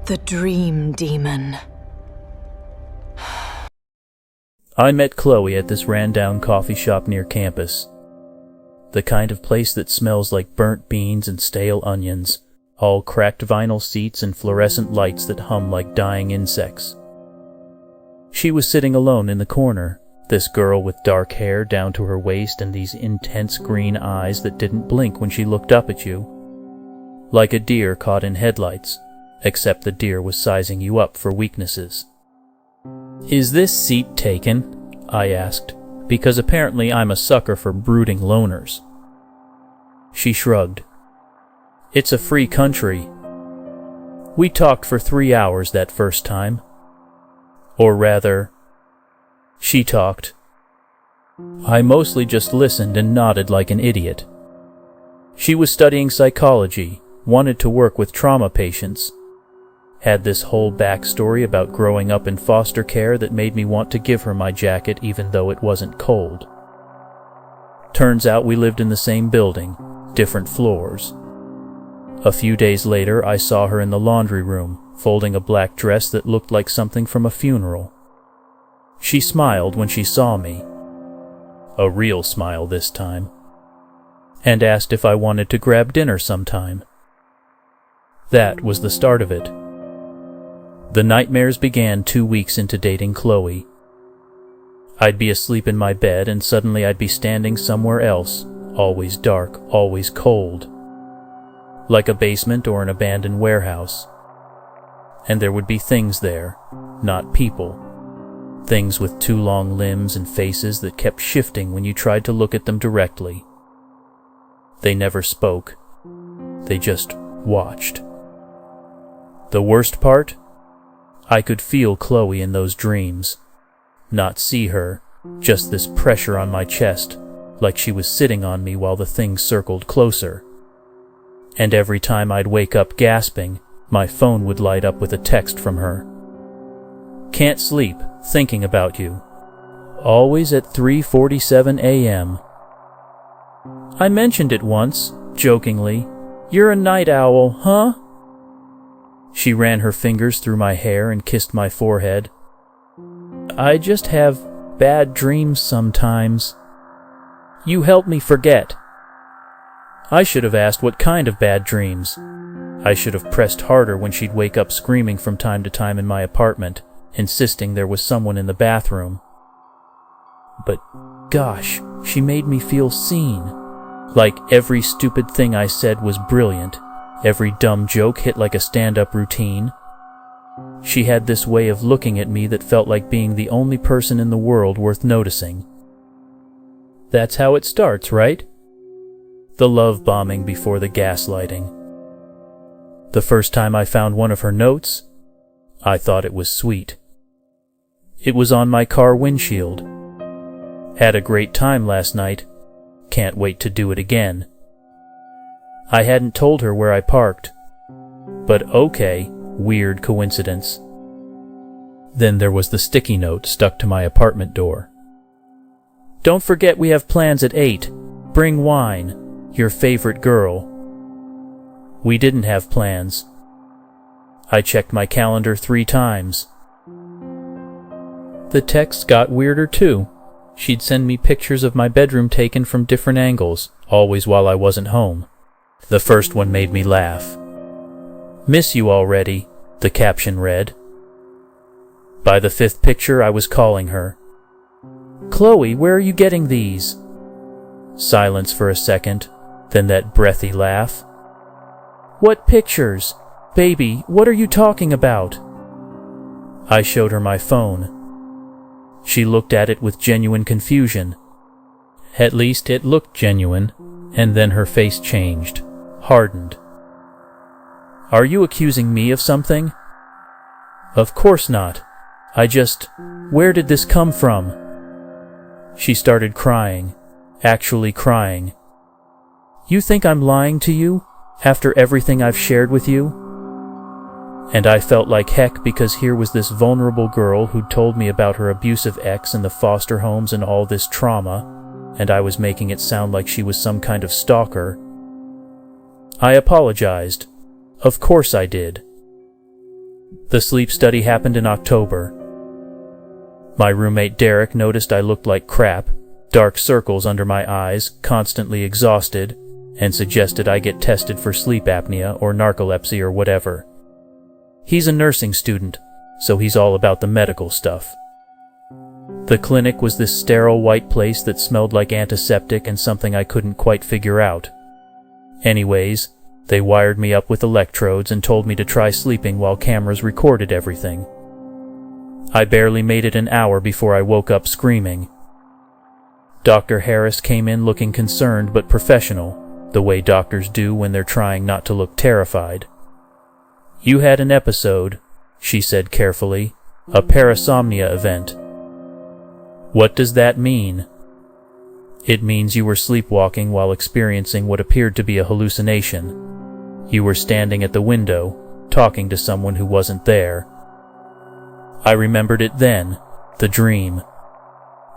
The dream demon. I met Chloe at this ran-down coffee shop near campus. The kind of place that smells like burnt beans and stale onions, all cracked vinyl seats and fluorescent lights that hum like dying insects. She was sitting alone in the corner, this girl with dark hair down to her waist and these intense green eyes that didn't blink when she looked up at you. Like a deer caught in headlights, except the deer was sizing you up for weaknesses. "Is this seat taken?" I asked, because apparently I'm a sucker for brooding loners. She shrugged. "It's a free country." We talked for 3 hours that first time. Or rather, she talked. I mostly just listened and nodded like an idiot. She was studying psychology, wanted to work with trauma patients, had this whole backstory about growing up in foster care that made me want to give her my jacket even though it wasn't cold. Turns out we lived in the same building, different floors. A few days later, I saw her in the laundry room, folding a black dress that looked like something from a funeral. She smiled when she saw me, a real smile this time, and asked if I wanted to grab dinner sometime. That was the start of it. The nightmares began 2 weeks into dating Chloe. I'd be asleep in my bed and suddenly I'd be standing somewhere else, always dark, always cold, like a basement or an abandoned warehouse. And there would be things there, not people. Things with 2 long limbs and faces that kept shifting when you tried to look at them directly. They never spoke. They just watched. The worst part? I could feel Chloe in those dreams. Not see her, just this pressure on my chest, like she was sitting on me while the thing circled closer. And every time I'd wake up gasping, my phone would light up with a text from her. "Can't sleep, thinking about you. Always at 3:47 a.m. I mentioned it once, jokingly. "You're a night owl, huh?" She ran her fingers through my hair and kissed my forehead. "I just have bad dreams sometimes. You help me forget." I should have asked what kind of bad dreams. I should have pressed harder when she'd wake up screaming from time to time in my apartment, insisting there was someone in the bathroom. But gosh, she made me feel seen. Like every stupid thing I said was brilliant. Every dumb joke hit like a stand-up routine. She had this way of looking at me that felt like being the only person in the world worth noticing. That's how it starts, right? The love bombing before the gaslighting. The first time I found one of her notes, I thought it was sweet. It was on my car windshield. Had a great time last night. Can't wait to do it again. I hadn't told her where I parked. But okay, weird coincidence. Then there was the sticky note stuck to my apartment door. "Don't forget we have plans at 8. Bring wine. Your favorite girl." We didn't have plans. I checked my calendar 3 times. The texts got weirder too. She'd send me pictures of my bedroom taken from different angles, always while I wasn't home. The first one made me laugh. "Miss you already," the caption read. By the 5th picture, I was calling her. "Chloe, where are you getting these?" Silence for a second, then that breathy laugh. "What pictures? Baby, what are you talking about?" I showed her my phone. She looked at it with genuine confusion. At least it looked genuine, and then her face changed, hardened. "Are you accusing me of something?" "Of course not. Where did this come from?" She started crying, actually crying. "You think I'm lying to you, after everything I've shared with you?" And I felt like heck because here was this vulnerable girl who'd told me about her abusive ex and the foster homes and all this trauma, and I was making it sound like she was some kind of stalker. I apologized. Of course I did. The sleep study happened in October. My roommate Derek noticed I looked like crap, dark circles under my eyes, constantly exhausted, and suggested I get tested for sleep apnea or narcolepsy or whatever. He's a nursing student, so he's all about the medical stuff. The clinic was this sterile white place that smelled like antiseptic and something I couldn't quite figure out. Anyways, they wired me up with electrodes and told me to try sleeping while cameras recorded everything. I barely made it an hour before I woke up screaming. Dr. Harris came in looking concerned but professional, the way doctors do when they're trying not to look terrified. "You had an episode," she said carefully, "a parasomnia event." "What does that mean?" "It means you were sleepwalking while experiencing what appeared to be a hallucination. You were standing at the window, talking to someone who wasn't there." I remembered it then, the dream.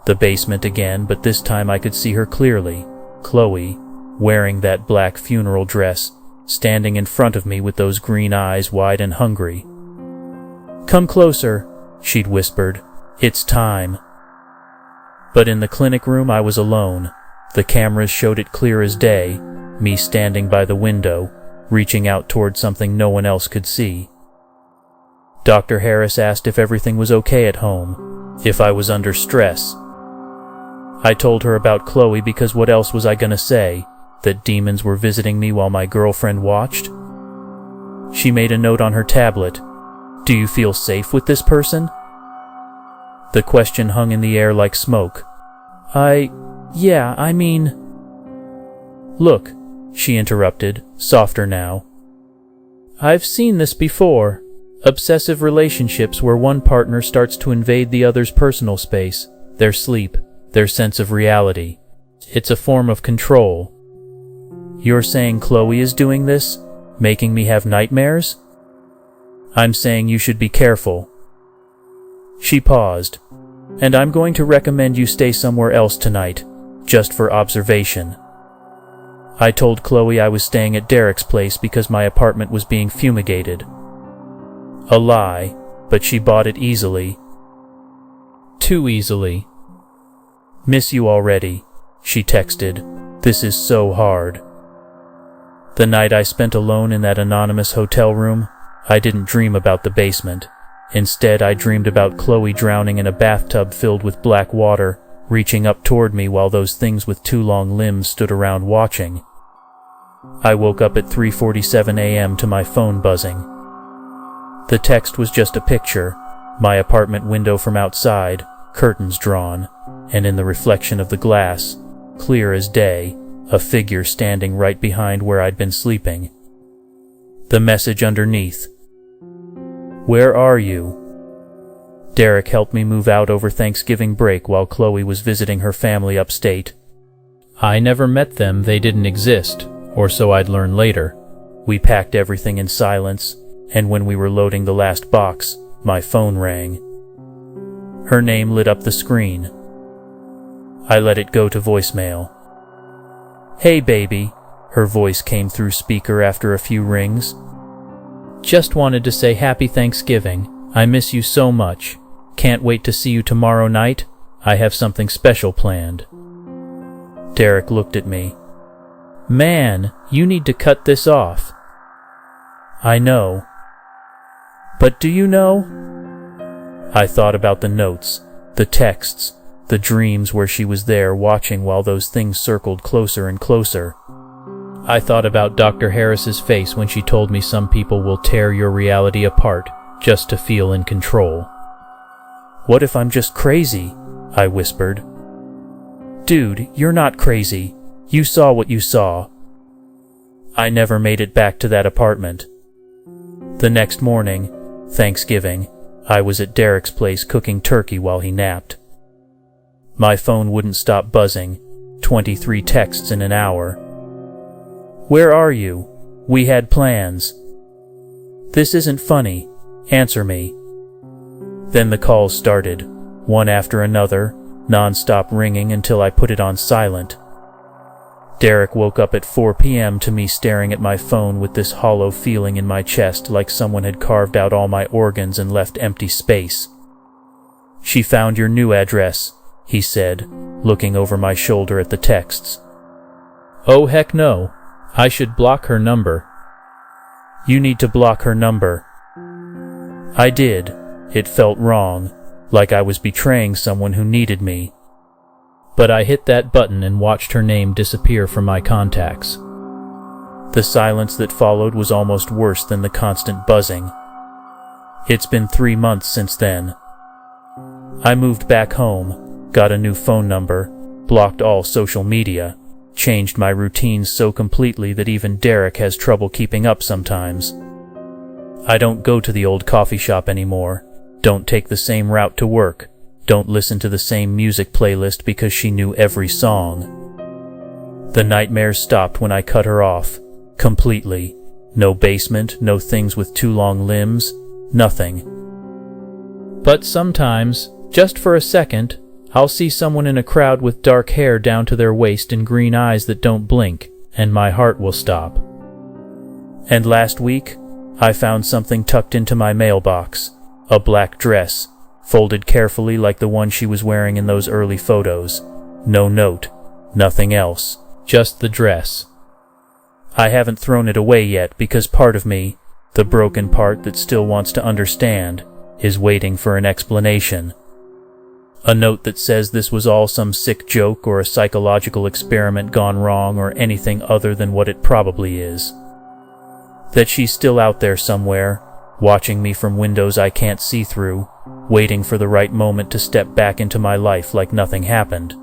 The basement again, but this time I could see her clearly, Chloe, wearing that black funeral dress, standing in front of me with those green eyes wide and hungry. "Come closer," she'd whispered. "It's time." But in the clinic room I was alone. The cameras showed it clear as day, me standing by the window, reaching out toward something no one else could see. Dr. Harris asked if everything was okay at home, if I was under stress. I told her about Chloe because what else was I gonna say? That demons were visiting me while my girlfriend watched? She made a note on her tablet. "Do you feel safe with this person?" The question hung in the air like smoke. Yeah, I mean... "Look," she interrupted, softer now. "I've seen this before. Obsessive relationships where one partner starts to invade the other's personal space, their sleep, their sense of reality. It's a form of control." "You're saying Chloe is doing this? Making me have nightmares?" "I'm saying you should be careful." She paused. "And I'm going to recommend you stay somewhere else tonight, just for observation." I told Chloe I was staying at Derek's place because my apartment was being fumigated. A lie, but she bought it easily. Too easily. "Miss you already," she texted. "This is so hard." The night I spent alone in that anonymous hotel room, I didn't dream about the basement. Instead, I dreamed about Chloe drowning in a bathtub filled with black water, reaching up toward me while those things with two long limbs stood around watching. I woke up at 3:47 a.m. to my phone buzzing. The text was just a picture, my apartment window from outside, curtains drawn, and in the reflection of the glass, clear as day, a figure standing right behind where I'd been sleeping. The message underneath: "Where are you?" Derek helped me move out over Thanksgiving break while Chloe was visiting her family upstate. I never met them, they didn't exist, or so I'd learn later. We packed everything in silence, and when we were loading the last box, my phone rang. Her name lit up the screen. I let it go to voicemail. "Hey baby," her voice came through speaker after a few rings. "Just wanted to say happy Thanksgiving. I miss you so much. Can't wait to see you tomorrow night. I have something special planned." Derek looked at me. "Man, you need to cut this off." "I know." "But do you know?" I thought about the notes, the texts, the dreams where she was there watching while those things circled closer and closer. I thought about Dr. Harris's face when she told me some people will tear your reality apart just to feel in control. "What if I'm just crazy?" I whispered. "Dude, you're not crazy. You saw what you saw." I never made it back to that apartment. The next morning, Thanksgiving, I was at Derek's place cooking turkey while he napped. My phone wouldn't stop buzzing, 23 texts in an hour. "Where are you? We had plans." "This isn't funny. Answer me." Then the calls started, one after another, non-stop ringing until I put it on silent. Derek woke up at 4 p.m. to me staring at my phone with this hollow feeling in my chest like someone had carved out all my organs and left empty space. "She found your new address," he said, looking over my shoulder at the texts. "Oh heck no, I should block her number." "You need to block her number." I did. It felt wrong, like I was betraying someone who needed me. But I hit that button and watched her name disappear from my contacts. The silence that followed was almost worse than the constant buzzing. It's been 3 months since then. I moved back home, got a new phone number, blocked all social media, changed my routines so completely that even Derek has trouble keeping up sometimes. I don't go to the old coffee shop anymore, don't take the same route to work, don't listen to the same music playlist because she knew every song. The nightmares stopped when I cut her off, completely. No basement, no things with too long limbs, nothing. But sometimes, just for a second, I'll see someone in a crowd with dark hair down to their waist and green eyes that don't blink, and my heart will stop. And last week, I found something tucked into my mailbox, a black dress, folded carefully like the one she was wearing in those early photos. No note, nothing else, just the dress. I haven't thrown it away yet because part of me, the broken part that still wants to understand, is waiting for an explanation. A note that says this was all some sick joke or a psychological experiment gone wrong or anything other than what it probably is. That she's still out there somewhere, watching me from windows I can't see through, waiting for the right moment to step back into my life like nothing happened.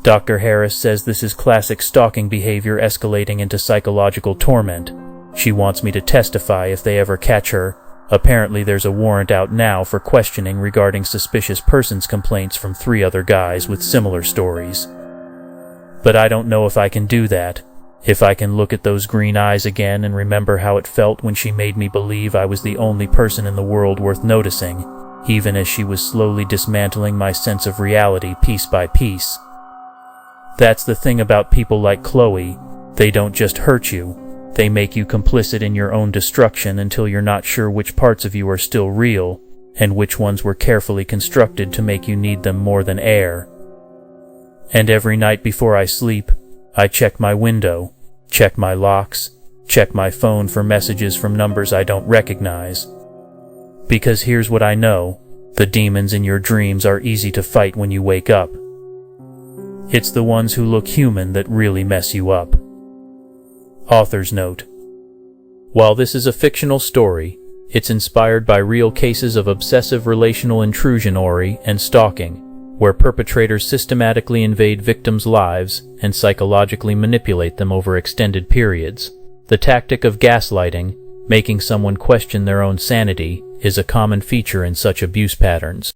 Dr. Harris says this is classic stalking behavior escalating into psychological torment. She wants me to testify if they ever catch her. Apparently there's a warrant out now for questioning regarding suspicious persons complaints from 3 other guys with similar stories. But I don't know if I can do that. If I can look at those green eyes again and remember how it felt when she made me believe I was the only person in the world worth noticing, even as she was slowly dismantling my sense of reality piece by piece. That's the thing about people like Chloe. They don't just hurt you. They make you complicit in your own destruction until you're not sure which parts of you are still real, and which ones were carefully constructed to make you need them more than air. And every night before I sleep, I check my window, check my locks, check my phone for messages from numbers I don't recognize. Because here's what I know, the demons in your dreams are easy to fight when you wake up. It's the ones who look human that really mess you up. Author's note. While this is a fictional story, it's inspired by real cases of obsessive relational intrusion and stalking, where perpetrators systematically invade victims' lives and psychologically manipulate them over extended periods. The tactic of gaslighting, making someone question their own sanity, is a common feature in such abuse patterns.